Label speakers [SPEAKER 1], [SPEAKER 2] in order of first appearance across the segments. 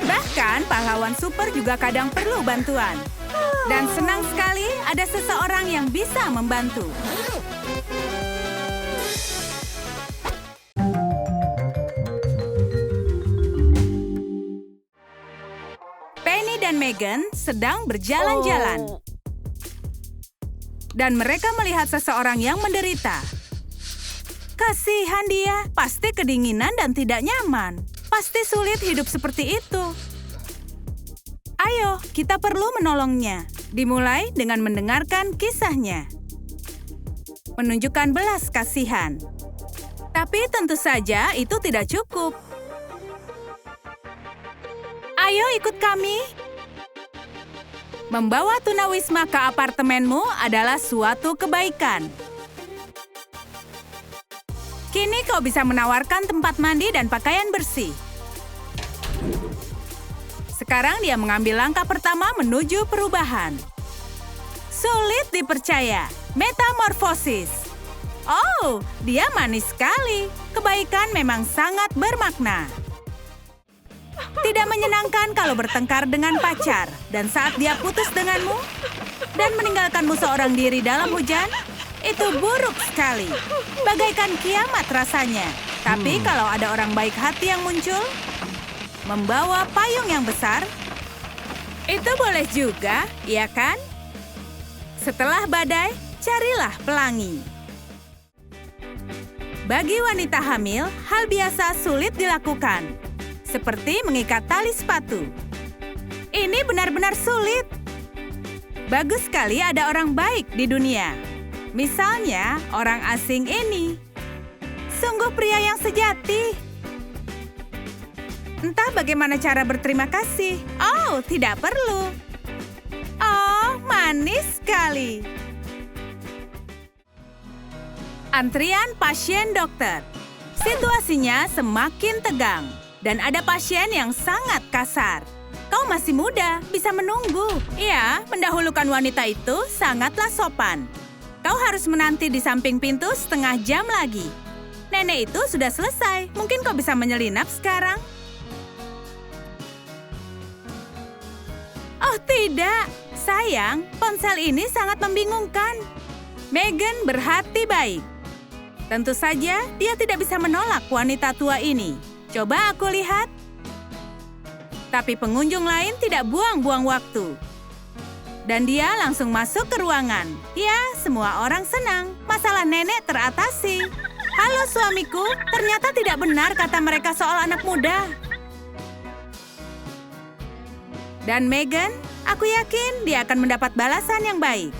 [SPEAKER 1] Bahkan pahlawan super juga kadang perlu bantuan. Dan senang sekali ada seseorang yang bisa membantu. Penny dan Megan sedang berjalan-jalan. Dan mereka melihat seseorang yang menderita. Kasihan dia, pasti kedinginan dan tidak nyaman. Pasti sulit hidup seperti itu. Ayo, kita perlu menolongnya. Dimulai dengan mendengarkan kisahnya. Menunjukkan belas kasihan. Tapi tentu saja itu tidak cukup. Ayo ikut kami. Membawa tunawisma ke apartemenmu adalah suatu kebaikan. Kini kau bisa menawarkan tempat mandi dan pakaian bersih. Sekarang dia mengambil langkah pertama menuju perubahan. Sulit dipercaya, metamorfosis. Oh, dia manis sekali. Kebaikan memang sangat bermakna. Tidak menyenangkan kalau bertengkar dengan pacar. Dan saat dia putus denganmu dan meninggalkanmu seorang diri dalam hujan, itu buruk sekali. Bagaikan kiamat rasanya. Tapi kalau ada orang baik hati yang muncul, membawa payung yang besar, itu boleh juga, iya kan? Setelah badai, carilah pelangi. Bagi wanita hamil, hal biasa sulit dilakukan. Seperti mengikat tali sepatu. Ini benar-benar sulit. Bagus sekali ada orang baik di dunia. Misalnya, orang asing ini. Sungguh pria yang sejati. Entah bagaimana cara berterima kasih. Oh, tidak perlu. Oh, manis sekali. Antrian pasien dokter. Situasinya semakin tegang. Dan ada pasien yang sangat kasar. Kau masih muda, bisa menunggu. Ya, mendahulukan wanita itu sangatlah sopan. Kau harus menanti di samping pintu setengah jam lagi. Nenek itu sudah selesai. Mungkin kau bisa menyelinap sekarang. Oh tidak, sayang, ponsel ini sangat membingungkan. Megan berhati baik. Tentu saja dia tidak bisa menolak wanita tua ini. Coba aku lihat. Tapi pengunjung lain tidak buang-buang waktu. Dan dia langsung masuk ke ruangan. Ya, semua orang senang. Masalah nenek teratasi. Halo suamiku, ternyata tidak benar kata mereka soal anak muda. Dan Megan, aku yakin dia akan mendapat balasan yang baik.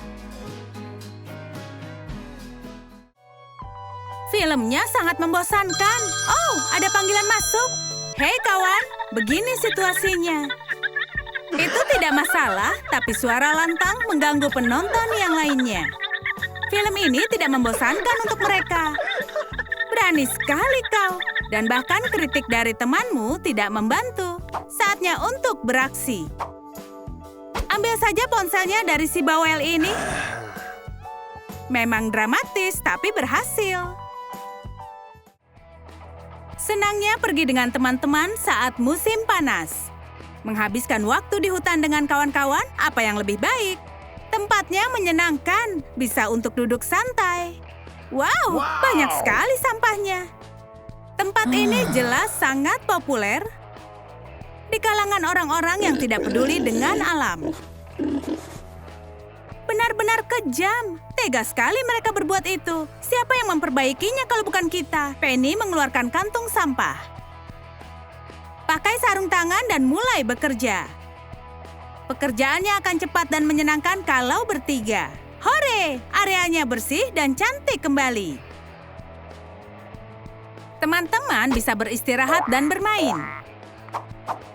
[SPEAKER 1] Filmnya sangat membosankan. Oh, ada panggilan masuk. Hei kawan, begini situasinya. Itu tidak masalah, tapi suara lantang mengganggu penonton yang lainnya. Film ini tidak membosankan untuk mereka. Berani sekali kau. Dan bahkan kritik dari temanmu tidak membantu. Saatnya untuk beraksi. Ambil saja ponselnya dari si bawel ini. Memang dramatis, tapi berhasil. Senangnya pergi dengan teman-teman saat musim panas. Menghabiskan waktu di hutan dengan kawan-kawan, apa yang lebih baik? Tempatnya menyenangkan, bisa untuk duduk santai. Wow, banyak sekali sampahnya. Tempat ini jelas sangat populer di kalangan orang-orang yang tidak peduli dengan alam. Benar-benar kejam. Tega sekali mereka berbuat itu. Siapa yang memperbaikinya kalau bukan kita? Penny mengeluarkan kantung sampah. Pakai sarung tangan dan mulai bekerja. Pekerjaannya akan cepat dan menyenangkan kalau bertiga. Hore! Areanya bersih dan cantik kembali. Teman-teman bisa beristirahat dan bermain.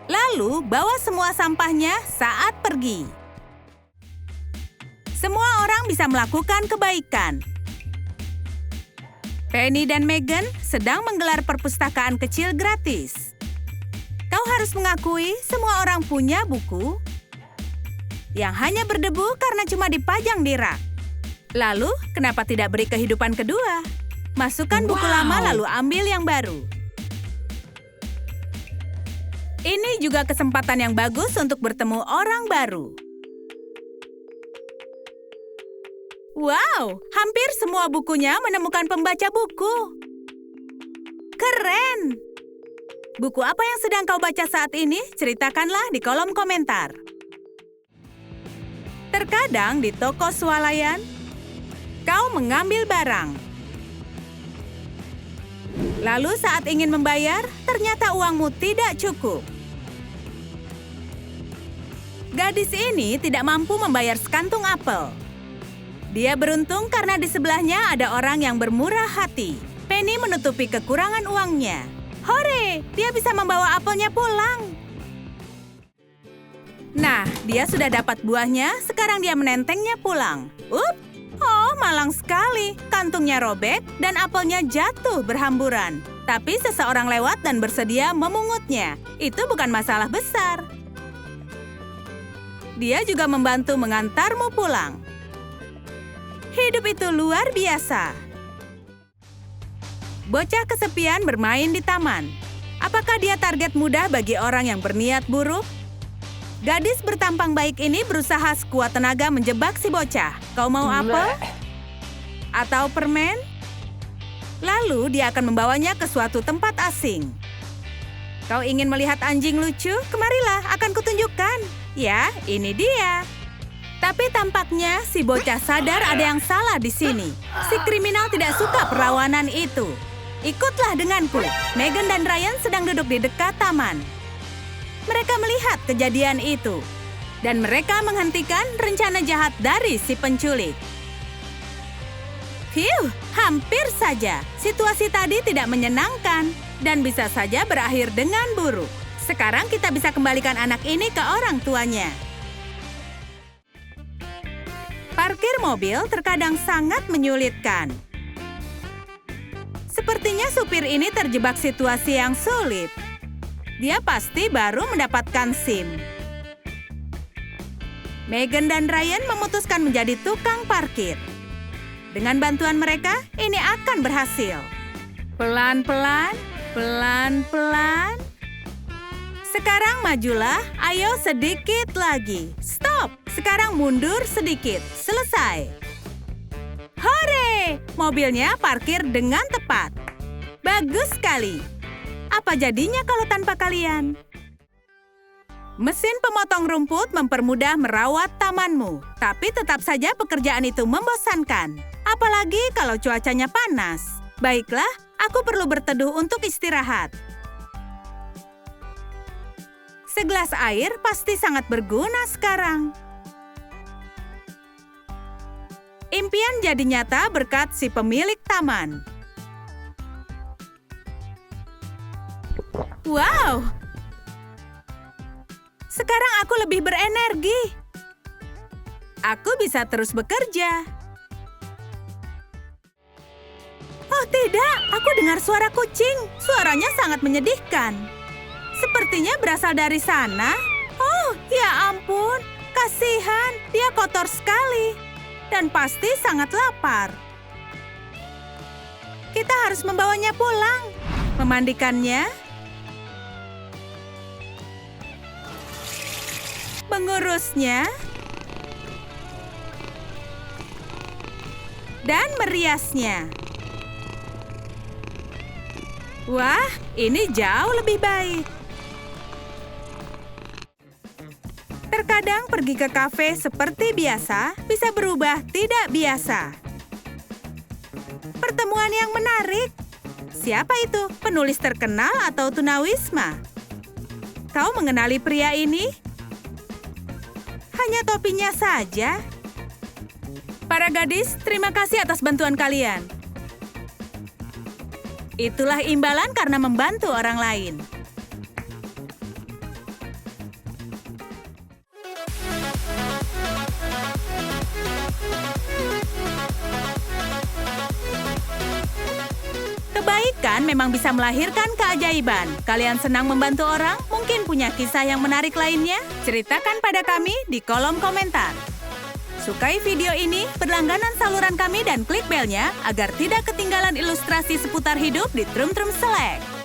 [SPEAKER 1] Lalu, bawa semua sampahnya saat pergi. Semua orang bisa melakukan kebaikan. Penny dan Megan sedang menggelar perpustakaan kecil gratis. Kau harus mengakui semua orang punya buku yang hanya berdebu karena cuma dipajang di rak. Lalu, kenapa tidak beri kehidupan kedua? Masukkan buku lama lalu ambil yang baru. Ini juga kesempatan yang bagus untuk bertemu orang baru. Wow, hampir semua bukunya menemukan pembaca buku. Keren! Buku apa yang sedang kau baca saat ini? Ceritakanlah di kolom komentar. Terkadang di toko swalayan, kau mengambil barang. Lalu saat ingin membayar, ternyata uangmu tidak cukup. Gadis ini tidak mampu membayar sekantung apel. Dia beruntung karena di sebelahnya ada orang yang bermurah hati. Penny menutupi kekurangan uangnya. Hore, dia bisa membawa apelnya pulang. Nah, dia sudah dapat buahnya, sekarang dia menentengnya pulang. Oh, malang sekali. Kantungnya robek dan apelnya jatuh berhamburan. Tapi seseorang lewat dan bersedia memungutnya. Itu bukan masalah besar. Dia juga membantu mengantarmu pulang. Hidup itu luar biasa. Bocah kesepian bermain di taman. Apakah dia target mudah bagi orang yang berniat buruk? Gadis bertampang baik ini berusaha sekuat tenaga menjebak si bocah. Kau mau apel? Atau permen? Lalu dia akan membawanya ke suatu tempat asing. Kau ingin melihat anjing lucu? Kemarilah, akan kutunjukkan. Ya, ini dia. Tapi tampaknya si bocah sadar ada yang salah di sini. Si kriminal tidak suka perlawanan itu. Ikutlah denganku. Megan dan Ryan sedang duduk di dekat taman. Mereka melihat kejadian itu. Dan mereka menghentikan rencana jahat dari si penculik. Phew, hampir saja. Situasi tadi tidak menyenangkan. Dan bisa saja berakhir dengan buruk. Sekarang kita bisa kembalikan anak ini ke orang tuanya. Parkir mobil terkadang sangat menyulitkan. Sepertinya supir ini terjebak situasi yang sulit. Dia pasti baru mendapatkan SIM. Megan dan Ryan memutuskan menjadi tukang parkir. Dengan bantuan mereka, ini akan berhasil. Pelan-pelan, pelan-pelan. Sekarang majulah, ayo sedikit lagi. Stop! Sekarang mundur sedikit. Selesai. Hore! Mobilnya parkir dengan tepat. Bagus sekali. Apa jadinya kalau tanpa kalian? Mesin pemotong rumput mempermudah merawat tamanmu. Tapi tetap saja pekerjaan itu membosankan. Apalagi kalau cuacanya panas. Baiklah, aku perlu berteduh untuk istirahat. Segelas air pasti sangat berguna sekarang. Impian jadi nyata berkat si pemilik taman. Wow! Sekarang aku lebih berenergi. Aku bisa terus bekerja. Oh tidak, aku dengar suara kucing. Suaranya sangat menyedihkan. Sepertinya berasal dari sana. Oh, ya ampun. Kasihan, dia kotor sekali. Dan pasti sangat lapar. Kita harus membawanya pulang. Memandikannya. Mengurusnya. Dan meriasnya. Wah, ini jauh lebih baik. Terkadang pergi ke kafe seperti biasa bisa berubah tidak biasa. Pertemuan yang menarik. Siapa itu? Penulis terkenal atau tunawisma? Kau mengenali pria ini? Hanya topinya saja. Para gadis, terima kasih atas bantuan kalian. Itulah imbalan karena membantu orang lain. Kebaikan memang bisa melahirkan keajaiban. Kalian senang membantu orang? Mungkin punya kisah yang menarik lainnya? Ceritakan pada kami di kolom komentar. Sukai video ini, berlangganan saluran kami dan klik belnya agar tidak ketinggalan ilustrasi seputar hidup di Trum Trum Select.